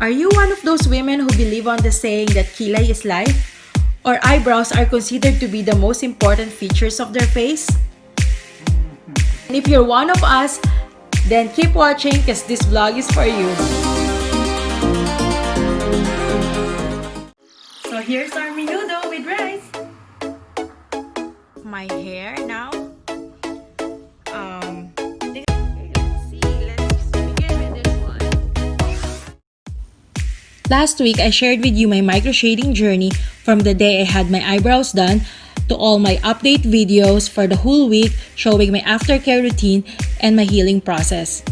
Are you one of those women who believe on the saying that kilay is life? Or eyebrows are considered to be the most important features of their face? And if you're one of us, then keep watching because this vlog is for you. So here's our menudo with rice. My hair now. Last week, I shared with you my micro-shading journey from the day I had my eyebrows done to all my update videos for the whole week showing my aftercare routine and my healing process.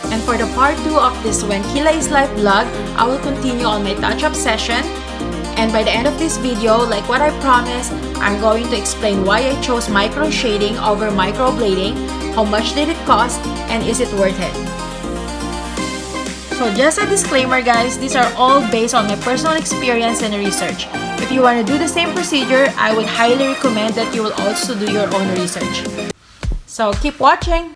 And for the part 2 of this When Kilay is Life vlog, I will continue on my touch-up session. And by the end of this video, like what I promised, I'm going to explain why I chose micro-shading over microblading, how much did it cost, and is it worth it? So just a disclaimer guys, these are all based on my personal experience and research. If you want to do the same procedure, I would highly recommend that you will also do your own research. So keep watching!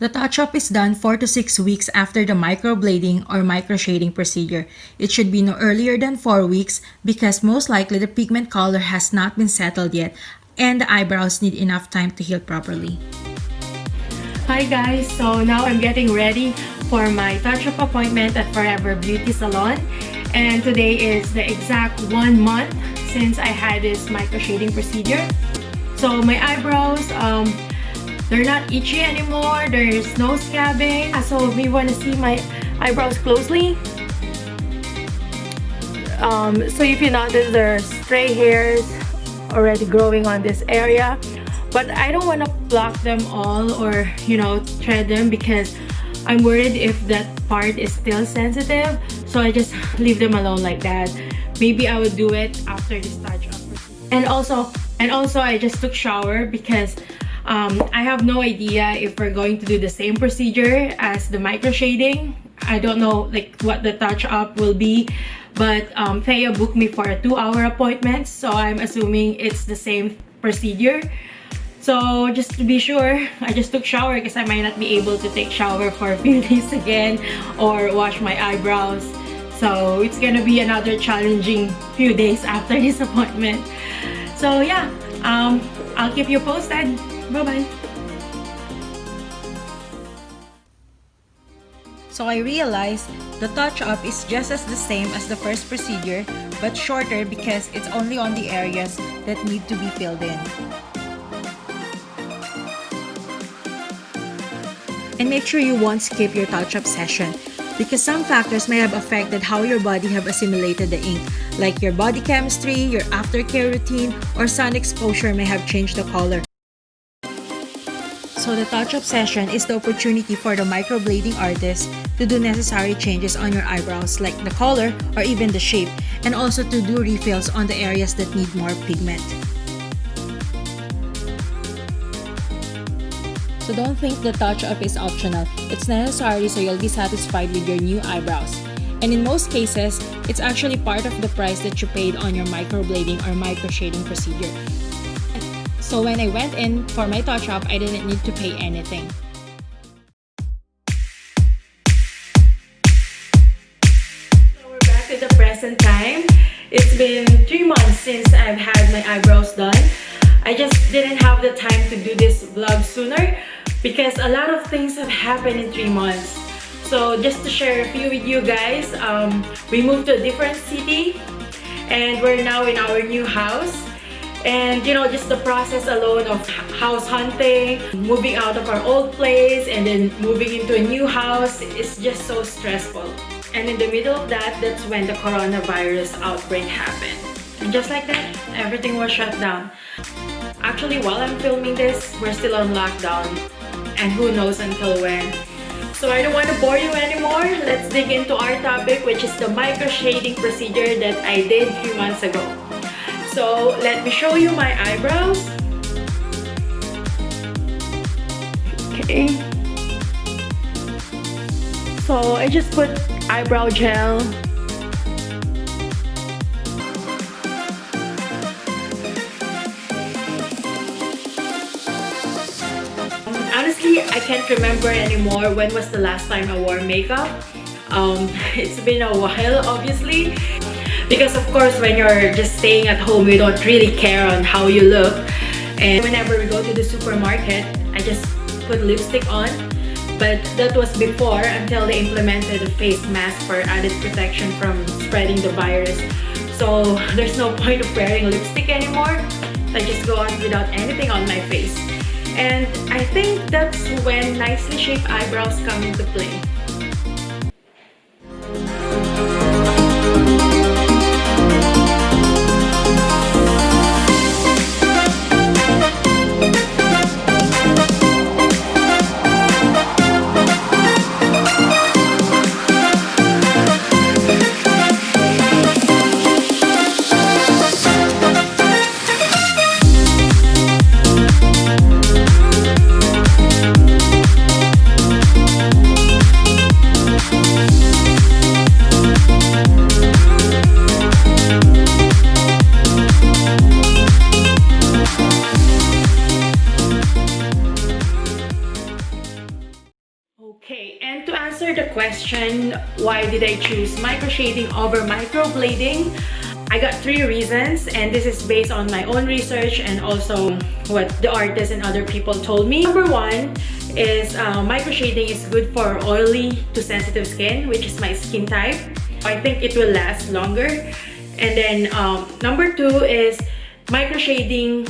The touch-up is done 4 to 6 weeks after the microblading or microshading procedure. It should be no earlier than 4 weeks because most likely the pigment color has not been settled yet and the eyebrows need enough time to heal properly. Hi guys, so now I'm getting ready for my touch-up appointment at Forever Beauty Salon, and today is the exact 1 month since I had this microshading procedure. So my eyebrows, they're not itchy anymore, there's no scabbing. So if you want to see my eyebrows closely, so if you notice there's stray hairs already growing on this area, but I don't want to pluck them all or thread them because I'm worried if that part is still sensitive, so I just leave them alone like that. Maybe I would do it after this touch-up. And also I just took shower because I have no idea if we're going to do the same procedure as the microshading. I don't know what the touch-up will be, but Thea booked me for a 2-hour appointment, so I'm assuming it's the same procedure. So just to be sure, I just took shower because I might not be able to take shower for a few days again or wash my eyebrows. So it's gonna be another challenging few days after this appointment. So yeah, I'll keep you posted. Bye-bye. So I realized the touch-up is just as the same as the first procedure, but shorter because it's only on the areas that need to be filled in. And make sure you won't skip your touch-up session because some factors may have affected how your body have assimilated the ink, like your body chemistry, your aftercare routine, or sun exposure may have changed the color. So the touch-up session is the opportunity for the microblading artist to do necessary changes on your eyebrows like the color or even the shape, and also to do refills on the areas that need more pigment. So don't think the touch-up is optional. It's necessary so you'll be satisfied with your new eyebrows. And in most cases, it's actually part of the price that you paid on your microblading or microshading procedure. So when I went in for my touch-up, I didn't need to pay anything. present time. It's been 3 months since I've had my eyebrows done. I just didn't have the time to do this vlog sooner because a lot of things have happened in 3 months. So just to share a few with you guys, we moved to a different city and we're now in our new house. And you know, just the process alone of house hunting, moving out of our old place and then moving into a new house is just so stressful. And in the middle of that, that's when the coronavirus outbreak happened. And just like that, everything was shut down. Actually, while I'm filming this, we're still on lockdown. And who knows until when. So I don't want to bore you anymore. Let's dig into our topic, which is the micro-shading procedure that I did a few months ago. So let me show you my eyebrows. Okay. So I just put eyebrow gel. Honestly, I can't remember anymore when was the last time I wore makeup. It's been a while, obviously. Because of course, when you're just staying at home, you don't really care on how you look. And whenever we go to the supermarket, I just put lipstick on. But that was before, until they implemented a face mask for added protection from spreading the virus. So there's no point of wearing lipstick anymore. I just go out without anything on my face. And I think that's when nicely shaped eyebrows come into play. Okay, and to answer the question, why did I choose microshading over microblading? I got 3 reasons, and this is based on my own research and also what the artists and other people told me. Number 1 is microshading is good for oily to sensitive skin, which is my skin type. I think it will last longer. And then number 2 is microshading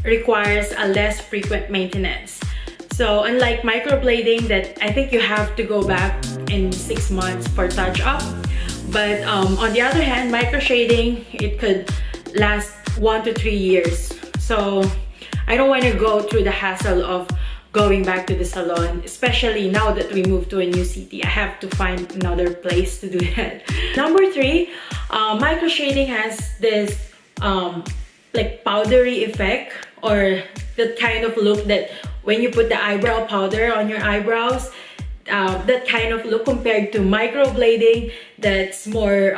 requires a less frequent maintenance. So unlike microblading that I think you have to go back in 6 months for touch-up, but on the other hand, microshading, it could last 1 to 3 years. So I don't want to go through the hassle of going back to the salon, especially now that we moved to a new city. I have to find another place to do that. Number 3, microshading has this like powdery effect, or the kind of look that when you put the eyebrow powder on your eyebrows, that kind of look, compared to microblading that's more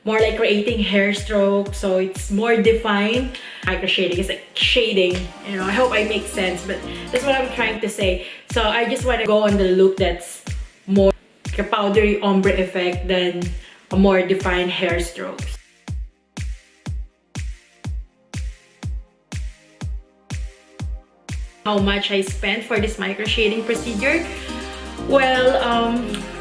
like creating hair stroke, so it's more defined. Microshading is like shading, you know. I hope I make sense, but that's what I'm trying to say. So I just want to go on the look that's more like a powdery ombre effect than a more defined hair strokes. How much I spent for this microshading procedure? Well,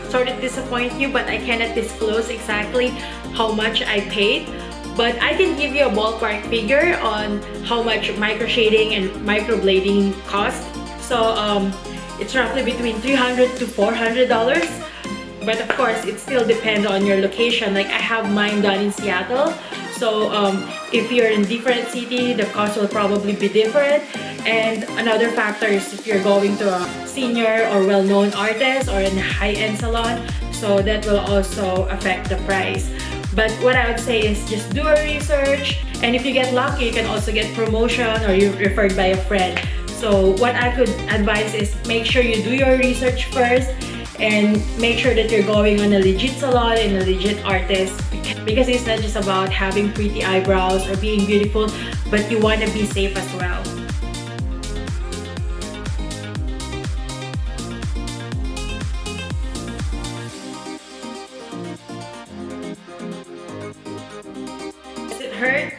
sorry to disappoint you, but I cannot disclose exactly how much I paid. But I can give you a ballpark figure on how much microshading and microblading cost. So it's roughly between $300 to $400. But of course, it still depends on your location. Like I have mine done in Seattle. So if you're in different city, the cost will probably be different. And another factor is if you're going to a senior or well-known artist or in a high-end salon, so that will also affect the price. But what I would say is just do a research, and if you get lucky, you can also get promotion or you're referred by a friend. So what I could advise is make sure you do your research first and make sure that you're going on a legit salon and a legit artist, because it's not just about having pretty eyebrows or being beautiful, but you want to be safe as well. hurt?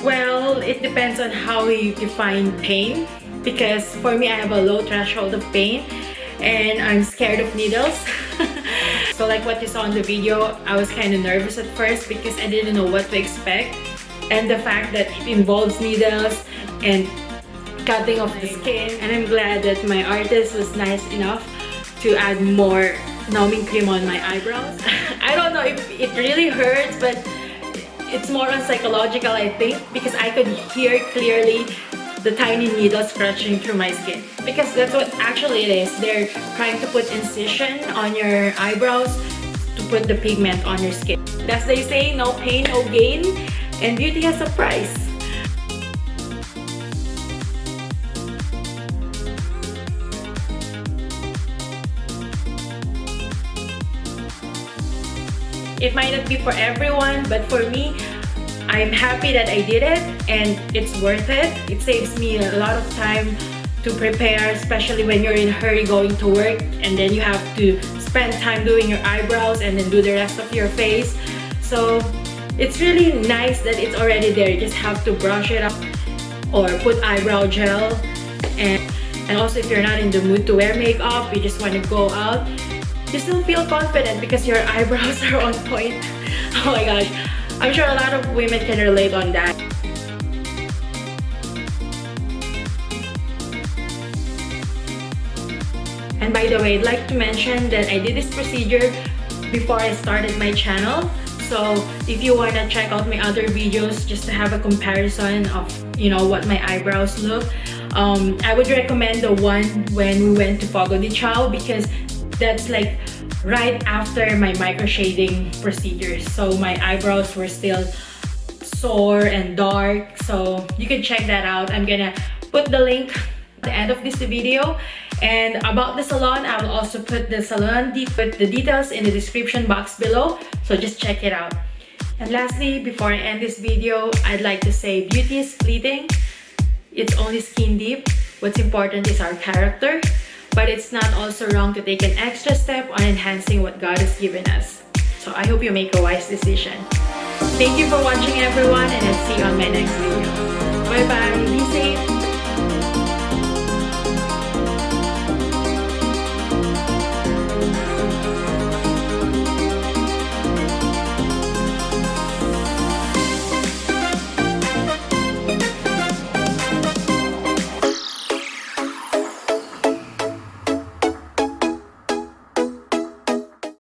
Well, it depends on how you define pain, because for me, I have a low threshold of pain and I'm scared of needles. So like what you saw in the video, I was kind of nervous at first because I didn't know what to expect, and the fact that it involves needles and cutting off the skin. And I'm glad that my artist was nice enough to add more numbing cream on my eyebrows. I don't know if it really hurts, but it's more on psychological, I think, because I could hear clearly the tiny needles scratching through my skin. Because that's what actually it is. They're trying to put incision on your eyebrows to put the pigment on your skin. As they say, no pain, no gain, and beauty has a price. It might not be for everyone, but for me, I'm happy that I did it and it's worth it. It saves me a lot of time to prepare, especially when you're in a hurry going to work and then you have to spend time doing your eyebrows and then do the rest of your face. So it's really nice that it's already there. You just have to brush it up or put eyebrow gel. And also, if you're not in the mood to wear makeup, you just want to go out, you still feel confident because your eyebrows are on point. Oh my gosh, I'm sure a lot of women can relate on that. And by the way, I'd like to mention that I did this procedure before I started my channel. So if you want to check out my other videos just to have a comparison of, you know, what my eyebrows look, I would recommend the one when we went to Fogo de Chao, because that's like right after my micro-shading procedure. So my eyebrows were still sore and dark. So you can check that out. I'm gonna put the link at the end of this video. And about the salon, I will also put the the details in the description box below. So just check it out. And lastly, before I end this video, I'd like to say beauty is fleeting. It's only skin deep. What's important is our character. But it's not also wrong to take an extra step on enhancing what God has given us. So I hope you make a wise decision. Thank you for watching, everyone, and I'll see you on my next video. Bye bye. Be safe.